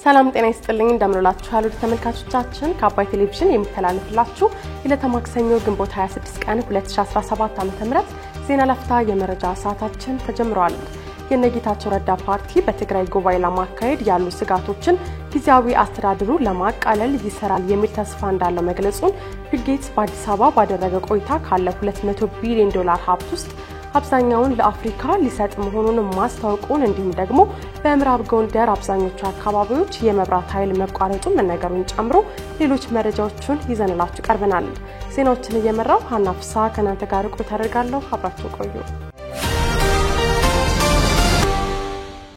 ሰላም ጤና ይስጥልኝ እንደምንላችኋል ወደ ተመልካቾቻችን ከአባይ ቴሌቪዥን የሚተላለፍላችሁ ለተማክሰኞ ግንቦት 26 ቀን 2017 ዓ.ም ዜና ለፍታ የመረጃ ሰዓታችን ተጀምሯል። የነጌታቸው ረዳ ፓርቲ በትግራይ ጉባኤ ለማካሄድ ያሉ ስጋቶችን ጊዜያዊ አስተዳደሩ ለማቃለል ይሰራል የሚል ተስፋ እንዳለው መግለጹን ቢል ጌትስ በአዲስ አበባ ባደረገ ቆይታ ካለው $200 ቢሊዮን ሀብት ውስጥ አብዛኛውን ለአፍሪካ ሊሰጥ መሆኑን ማስታወቁን እንዲሁም ደግሞ በምዕራብ ጎንደር አብዛኞቹ አካባቢዎች የመብራት ኃይል መቋረጡን መነገሩን ጨምሮ ሌሎች መረጃዎችን ይዘንላችሁ ቀርበናል። ዜናዎችን እየመራው ሀና ፍሳ ከናንተ ጋር ቆይታ አደርጋለሁ። አብራችሁ ቆዩ።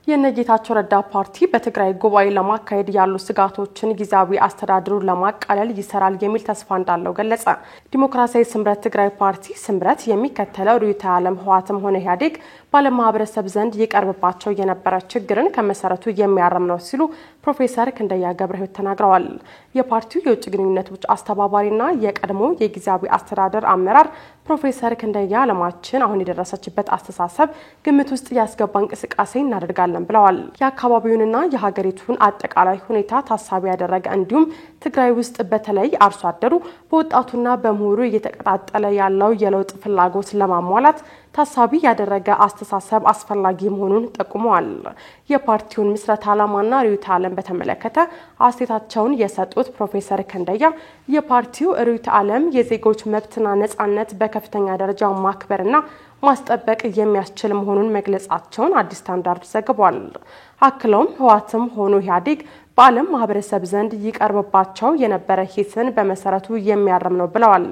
የነጌታቸው ረዳ ፓርቲ በትግራይ ጉባኤ ለማካሄድ ያሉ ስጋቶችን ጊዜያዊ አስተዳደሩ ለማቃለል ይሰራል የሚል ተስፋ እንዳለው ገለጸ። ዲሞክራሲያዊ ስምረት ትግራይ ፓርቲ ስምረት የሚከተለው ርዕዮተ ዓለም ህወሓትም ሆነ ኢህአዴግ ባለማህበረሰብ ዘንድ ይቀርብባቸው የነበረ ችግርን ከመሰረቱ የሚያረም ነው ሲሉ ፕሮፌሰር ክንደያ ገብረህይወት ተናግረዋል። የፓርቲው የውጭ ግንኙነቶች አስተባባሪና የቀድሞ የጊዜያዊ አስተዳደር አመራር ፕሮፌሰር ክንደያ ዓለማችን አሁን የደረሰችበት አስተሳሰብ ግምት ውስጥ ያስገባ እንቅስቃሴ እናደርጋለን ብለዋል። የአካባቢውንና የሀገሪቱን አጠቃላይ ሁኔታ ታሳቢ ያደረገ እንዲሁም ትግራይ ውስጥ በተለይ አርሶ አደሩ በወጣቱና በምሁሩ እየተቀጣጠለ ያለው የለውጥ ፍላጎት ለማሟላት ታሳቢ ያደረገ አስተሳሰብ አስፈላጊ መሆኑን ጠቁመዋል። የፓርቲውን ምስረት ዓላማና ርዕዮተ ዓለም በተመለከተ አስተያየታቸውን የሰጡት ፕሮፌሰር ክንደያ የፓርቲው ርዕዮተ ዓለም የዜጎች መብትና ነጻነት በከፍተኛ ደረጃ ማክበርና ማስጠበቅ የሚያስችል መሆኑን መግለጻቸውን አዲስ ስታንዳርድ ዘግቧል። አክለውም ህወሓትም ሆኖ ኢህአዴግ በዓለም ማህበረሰብ ዘንድ ይቀርብባቸው የነበረ ሂስን በመሰረቱ የሚያረም ነው ብለዋል።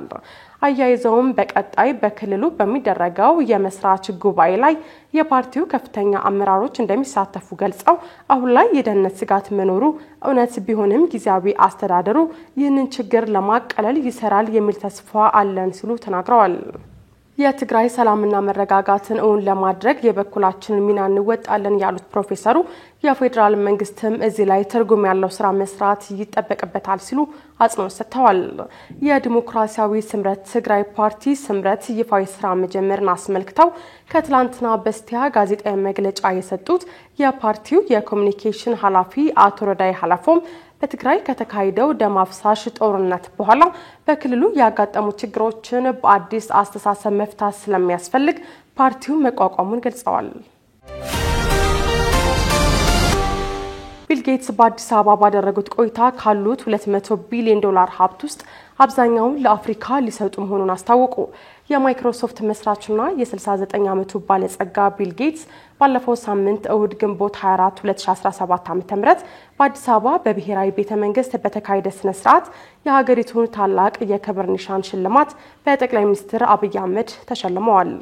አያይዘውም በቀጣይ በክልሉ በሚደረገው የመስራች ጉባኤ ላይ የፓርቲው ከፍተኛ አመራሮች እንደሚሳተፉ ገልጸው አሁን ላይ የደህንነት ስጋት መኖሩ እውነት ቢሆንም ጊዜያዊ አስተዳደሩ ይህንን ችግር ለማቃለል ይሰራል የሚል ተስፋ አለን ሲሉ ተናግረዋል። የትግራይ ሰላምና መረጋጋትን እውን ለማድረግ የበኩላችንን ሚና እንወጣለን ያሉት ፕሮፌሰሩ የፌደራል መንግስትም እዚህ ላይ ትርጉም ያለው ስራ መስራት ይጠበቅበታል ሲሉ አጽንኦት ሰጥተዋል። የዲሞክራሲያዊ ስምረት ትግራይ ፓርቲ ስምረት ይፋዊ ስራ መጀመርን አስመልክተው ከትላንትና በስቲያ ጋዜጣዊ መግለጫ የሰጡት የፓርቲው የኮሙኒኬሽን ኃላፊ አቶ ረዳይ ሐላፎም በትግራይ ከተካሄደው ደም አፍሳሽ ጦርነት በኋላ በክልሉ ያጋጠሙ ችግሮችን በአዲስ አስተሳሰብ መፍታት ስለሚያስፈልግ ፓርቲው መቋቋሙን ገልጸዋል። ቢል ጌትስ በአዲስ አበባ ባደረጉት ቆይታ ካሉት $200 ቢሊዮን ሀብት ውስጥ አብዛኛውን ለአፍሪካ ሊሰጡ መሆኑን አስታወቁ። የማይክሮሶፍት መስራችና የ69 ዓመቱ ባለጸጋ ቢል ጌትስ ባለፈው ሳምንት እሁድ ግንቦት 24 2017 ዓ.ም በአዲስ አበባ በብሔራዊ ቤተ መንግስት በተካሄደ ስነ ስርዓት የሀገሪቱን ታላቅ የክብር ኒሻን ሽልማት በጠቅላይ ሚኒስትር አብይ አህመድ ተሸልመዋል።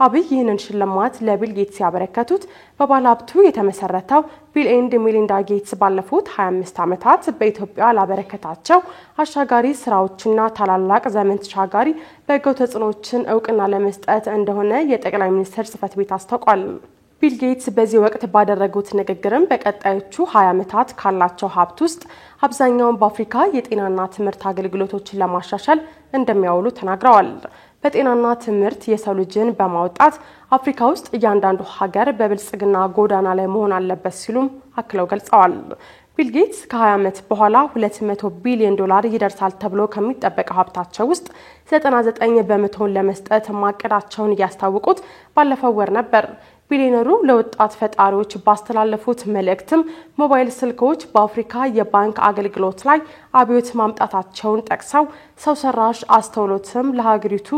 አብይ ይህንን ሽልማት ለቢል ጌትስ ያበረከቱት በባለሀብቱ የተመሰረተው ቢል ኤንድ ሜሊንዳ ጌትስ ባለፉት 25 ዓመታት በኢትዮጵያ ላበረከታቸው አሻጋሪ ስራዎችና ታላላቅ ዘመን ተሻጋሪ በጎ ተጽዕኖዎችን እውቅና ለመስጠት እንደሆነ የጠቅላይ ሚኒስትር ጽሕፈት ቤት አስታውቋል። ቢል ጌትስ በዚህ ወቅት ባደረጉት ንግግርም በቀጣዮቹ 20 ዓመታት ካላቸው ሀብት ውስጥ አብዛኛውን በአፍሪካ የጤናና ትምህርት አገልግሎቶችን ለማሻሻል እንደሚያውሉ ተናግረዋል። በጤናና ትምህርት የሰው ልጅን በማውጣት አፍሪካ ውስጥ እያንዳንዱ ሀገር በብልጽግና ጎዳና ላይ መሆን አለበት ሲሉም አክለው ገልጸዋል። ቢል ጌትስ ከ20 ዓመት በኋላ $200 ቢሊዮን ይደርሳል ተብሎ ከሚጠበቀው ሀብታቸው ውስጥ 99 በመቶን ለመስጠት ማቀዳቸውን ያስታወቁት ባለፈው ወር ነበር። ቢሊዮነሩ ለወጣት ፈጣሪዎች ባስተላለፉት መልእክትም ሞባይል ስልኮች በአፍሪካ የባንክ አገልግሎት ላይ አብዮት ማምጣታቸውን ጠቅሰው ሰው ሰራሽ አስተውሎትም ለሀገሪቱ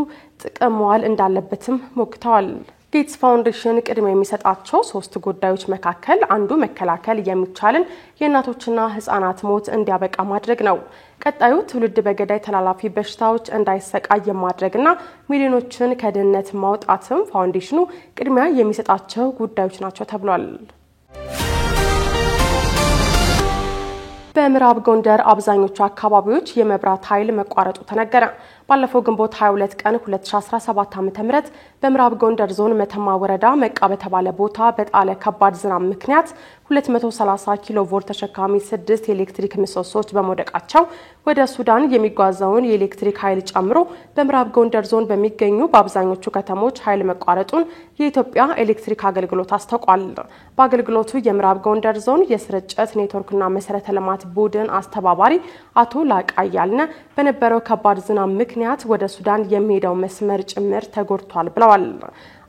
ጥቅም መዋል እንዳለበትም ሞግተዋል። ጌትስ ፋውንዴሽን ቅድሚያ የሚሰጣቸው 3 ጉዳዮች መካከል አንዱ መከላከል የሚቻልን የእናቶችና ህፃናት ሞት እንዲያበቃ ማድረግ ነው። ቀጣዩ ትውልድ በገዳይ ተላላፊ በሽታዎች እንዳይሰቃይ ማድረግና ሚሊዮኖችን ከድህነት ማውጣትም ፋውንዴሽኑ ቅድሚያ የሚሰጣቸው ጉዳዮች ናቸው ተብሏል። በምዕራብ ጎንደር አብዛኞቹ አካባቢዎች የመብራት ኃይል መቋረጡ ተነገረ። ባለፈው ግንቦት 22 ቀን 2017 ዓ.ም በምዕራብ ጎንደር ዞን መተማ ወረዳ መቃ በተባለ ቦታ በጣለ ከባድ ዝናብ ምክንያት 230 ኪሎ ቮልት ተሸካሚ 6 የኤሌክትሪክ ምሰሶች በመውደቃቸው ወደ ሱዳን የሚጓዘውን የኤሌክትሪክ ኃይል ጨምሮ በምዕራብ ጎንደር ዞን በሚገኙ በአብዛኞቹ ከተሞች ኃይል መቋረጡን የኢትዮጵያ ኤሌክትሪክ አገልግሎት አስታውቋል። በአገልግሎቱ የምዕራብ ጎንደር ዞን የስርጭት ኔትወርክና መሰረተ ልማት ቡድን አስተባባሪ አቶ ላቃያልነ በነበረው ከባድ ዝናብ ምክንያት ወደ ሱዳን የሚሄደው መስመር ጭምር ተጎድቷል ብለዋል።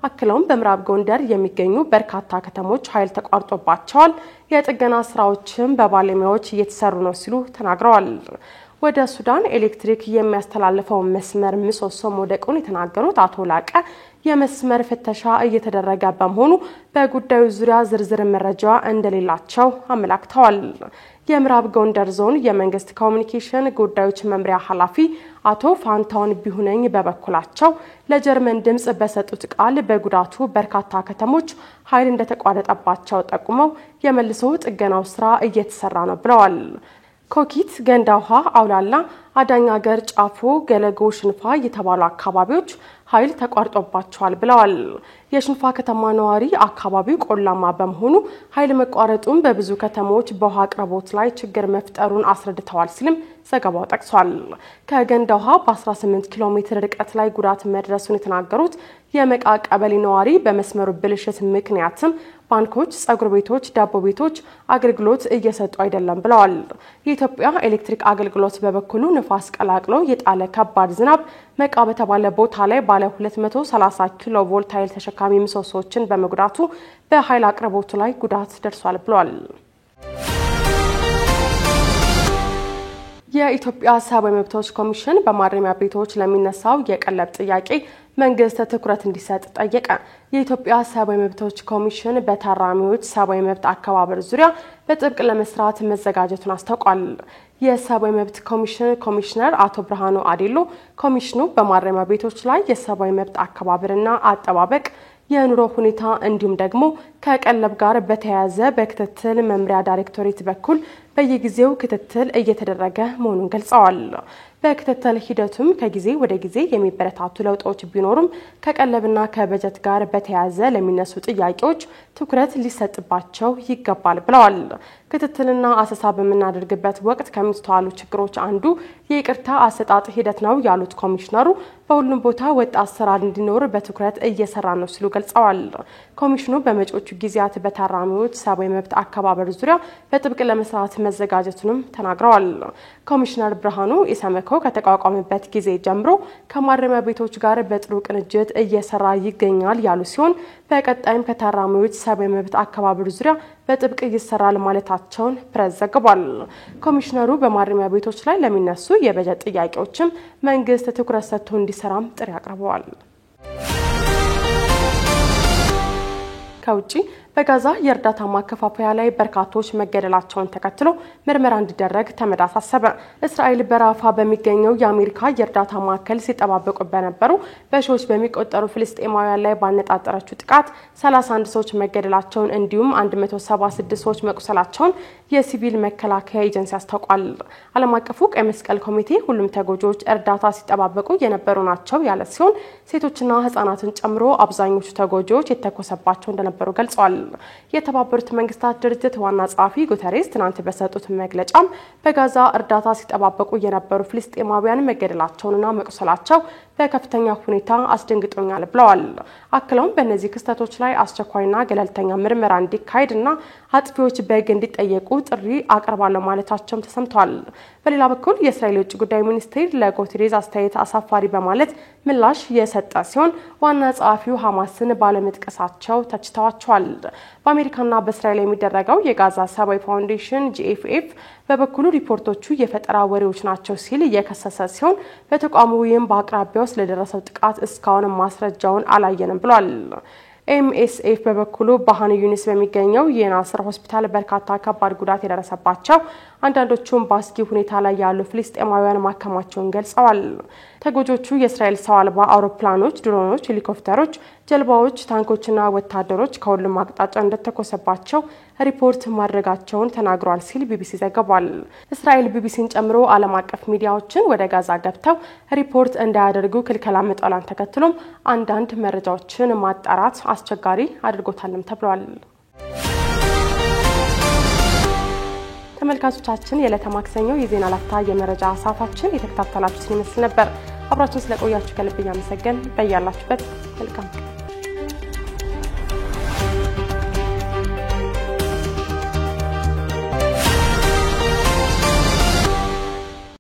አክለውም በምዕራብ ጎንደር የሚገኙ በርካታ ከተሞች ኃይል ተቋርጦባቸዋል፣ የጥገና ስራዎችም በባለሙያዎች እየተሰሩ ነው ሲሉ ተናግረዋል። ወደ ሱዳን ኤሌክትሪክ የሚያስተላልፈው መስመር ምሰሶ መውደቁን የተናገሩት አቶ ላቀ የመስመር ፍተሻ እየተደረገ በመሆኑ በጉዳዩ ዙሪያ ዝርዝር መረጃ እንደሌላቸው አመላክተዋል። የምዕራብ ጎንደር ዞን የመንግስት ኮሚኒኬሽን ጉዳዮች መምሪያ ኃላፊ አቶ ፋንታውን ቢሁነኝ በበኩላቸው ለጀርመን ድምጽ በሰጡት ቃል በጉዳቱ በርካታ ከተሞች ኃይል እንደተቋረጠባቸው ጠቁመው የመልሶ ጥገናው ስራ እየተሰራ ነው ብለዋል። ኮኪት፣ ገንዳ ውሃ፣ አውላላ፣ አዳኝ ሀገር፣ ጫፎ፣ ገለጎ፣ ሽንፋ የተባሉ አካባቢዎች ኃይል ተቋርጦባቸዋል ብለዋል። የሽንፋ ከተማ ነዋሪ አካባቢው ቆላማ በመሆኑ ኃይል መቋረጡን በብዙ ከተሞች በውሃ አቅርቦት ላይ ችግር መፍጠሩን አስረድተዋል ሲልም ዘገባው ጠቅሷል። ከገንዳ ውሃ በ18 ኪሎ ሜትር ርቀት ላይ ጉዳት መድረሱን የተናገሩት የመቃ ቀበሌ ነዋሪ በመስመሩ ብልሽት ምክንያትም ባንኮች፣ ጸጉር ቤቶች፣ ዳቦ ቤቶች አገልግሎት እየሰጡ አይደለም ብለዋል። የኢትዮጵያ ኤሌክትሪክ አገልግሎት በበኩሉ ንፋስ ቀላቅሎ የጣለ ከባድ ዝናብ መቃ በተባለ ቦታ ላይ ባለ 230 ኪሎ ቮልት ኃይል ተሸካሚ ምሰሶችን በመጉዳቱ በኃይል አቅርቦቱ ላይ ጉዳት ደርሷል ብሏል። የኢትዮጵያ ሰብአዊ መብቶች ኮሚሽን በማረሚያ ቤቶች ለሚነሳው የቀለብ ጥያቄ መንግስት ትኩረት እንዲሰጥ ጠየቀ። የኢትዮጵያ ሰብአዊ መብቶች ኮሚሽን በታራሚዎች ሰብአዊ መብት አከባበር ዙሪያ በጥብቅ ለመስራት መዘጋጀቱን አስታውቋል። የሰብአዊ መብት ኮሚሽን ኮሚሽነር አቶ ብርሃኑ አዴሎ ኮሚሽኑ በማረሚያ ቤቶች ላይ የሰብአዊ መብት አከባበርና አጠባበቅ የኑሮ ሁኔታ እንዲሁም ደግሞ ከቀለብ ጋር በተያያዘ በክትትል መምሪያ ዳይሬክቶሬት በኩል በየጊዜው ክትትል እየተደረገ መሆኑን ገልጸዋል። በክትትል ሂደቱም ከጊዜ ወደ ጊዜ የሚበረታቱ ለውጦች ቢኖሩም ከቀለብና ከበጀት ጋር በተያያዘ ለሚነሱ ጥያቄዎች ትኩረት ሊሰጥባቸው ይገባል ብለዋል። ክትትልና አሰሳ በምናደርግበት ወቅት ከሚስተዋሉ ችግሮች አንዱ የይቅርታ አሰጣጥ ሂደት ነው ያሉት ኮሚሽነሩ በሁሉም ቦታ ወጥ አሰራር እንዲኖር በትኩረት እየሰራ ነው ሲሉ ገልጸዋል። ኮሚሽኑ በመጪዎቹ ጊዜያት በታራሚዎች ሰብአዊ መብት አከባበር ዙሪያ በጥብቅ ለመስራት መዘጋጀቱንም ተናግረዋል። ኮሚሽነር ብርሃኑ ኢሰመኮ ከተቋቋመበት ጊዜ ጀምሮ ከማረሚያ ቤቶች ጋር በጥሩ ቅንጅት እየሰራ ይገኛል ያሉ ሲሆን በቀጣይም ከታራሚዎች ሰብአዊ መብት አከባበር ዙሪያ በጥብቅ ይሰራል ማለታቸውን ፕሬስ ዘግቧል። ኮሚሽነሩ በማረሚያ ቤቶች ላይ ለሚነሱ የበጀት ጥያቄዎችም መንግስት ትኩረት ሰጥቶ እንዲሰራም ጥሪ አቅርበዋል። ከውጪ በጋዛ የእርዳታ ማከፋፈያ ላይ በርካቶች መገደላቸውን ተከትሎ ምርመራ እንዲደረግ ተመድ አሳሰበ። እስራኤል በራፋ በሚገኘው የአሜሪካ የእርዳታ ማዕከል ሲጠባበቁ በነበሩ በሺዎች በሚቆጠሩ ፍልስጤማውያን ላይ ባነጣጠረችው ጥቃት 31 ሰዎች መገደላቸውን እንዲሁም 176 ሰዎች መቁሰላቸውን የሲቪል መከላከያ ኤጀንሲ አስታውቋል። ዓለም አቀፉ ቀይ መስቀል ኮሚቴ ሁሉም ተጎጂዎች እርዳታ ሲጠባበቁ የነበሩ ናቸው ያለ ሲሆን ሴቶችና ህጻናትን ጨምሮ አብዛኞቹ ተጎጂዎች የተኮሰባቸው እንደነበሩ ገልጸዋል። የተባበሩት መንግስታት ድርጅት ዋና ጸሐፊ ጉተሬስ ትናንት በሰጡት መግለጫም በጋዛ እርዳታ ሲጠባበቁ የነበሩ ፍልስጤማውያን መገደላቸውንና መቁሰላቸው በከፍተኛ ሁኔታ አስደንግጦኛል ብለዋል። አክለውም በእነዚህ ክስተቶች ላይ አስቸኳይና ገለልተኛ ምርመራ እንዲካሄድና አጥፊዎች በሕግ እንዲጠየቁ ጥሪ አቀርባለሁ ማለታቸውም ተሰምቷል። በሌላ በኩል የእስራኤል የውጭ ጉዳይ ሚኒስቴር ለጉተሬስ አስተያየት አሳፋሪ በማለት ምላሽ የሰጠ ሲሆን ዋና ጸሐፊው ሐማስን ባለመጥቀሳቸው ተችተዋቸዋል። በአሜሪካና በእስራኤል የሚደረገው የጋዛ ሰብአዊ ፋውንዴሽን GFF በበኩሉ ሪፖርቶቹ የፈጠራ ወሬዎች ናቸው ሲል የከሰሰ ሲሆን በተቋሙ ወይም በአቅራቢያው ስለደረሰው ጥቃት እስካሁን ማስረጃውን አላየንም ብሏል። ኤምኤስኤፍ በበኩሉ በሃን ዩኒስ በሚገኘው የናስር ሆስፒታል በርካታ ከባድ ጉዳት የደረሰባቸው አንዳንዶቹም በአስጊ ሁኔታ ላይ ያሉ ፍልስጤማውያን ማከማቸውን ገልጸዋል። ተጎጆቹ የእስራኤል ሰው አልባ አውሮፕላኖች፣ ድሮኖች፣ ሄሊኮፕተሮች፣ ጀልባዎች፣ ታንኮችና ወታደሮች ከሁሉም አቅጣጫ እንደተኮሰባቸው ሪፖርት ማድረጋቸውን ተናግሯል ሲል ቢቢሲ ዘግቧል። እስራኤል ቢቢሲን ጨምሮ ዓለም አቀፍ ሚዲያዎችን ወደ ጋዛ ገብተው ሪፖርት እንዳያደርጉ ክልከላ መጣሏን ተከትሎም አንዳንድ መረጃዎችን ማጣራት አስቸጋሪ አድርጎታልም ተብሏል። ተመልካቾቻችን የዕለተ ማክሰኞ የዜና ላፍታ የመረጃ ሰዓታችን የተከታተላችሁትን ይመስል ነበር። አብራችሁን ስለቆያችሁ ከልብ እያመሰገን በያላችሁበት መልካም